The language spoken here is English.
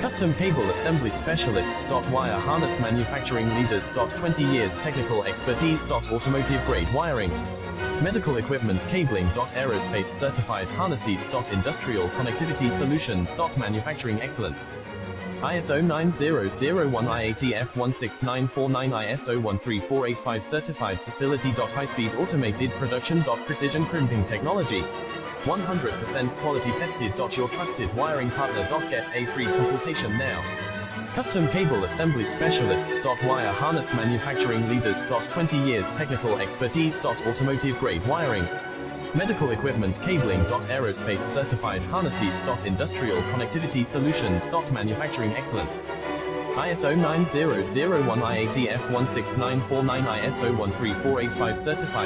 Custom Cable Assembly Specialists. Wire Harness Manufacturing Leaders. 20 years technical expertise. Automotive grade wiring, medical equipment cabling. Aerospace certified harnesses. Industrial connectivity solutions. Manufacturing excellence. ISO 9001 IATF 16949 ISO 13485 certified facility. High-speed automated production. Precision crimping technology, 100% quality tested. Your trusted wiring partner. Get a free consultation now. Custom Cable Assembly Specialists. Wire Harness Manufacturing Leaders. 20 years technical expertise. Automotive grade wiring, medical equipment cabling. Aerospace certified harnesses. Industrial connectivity solutions. Manufacturing excellence. ISO 9001 IATF 16949 ISO 13485 certified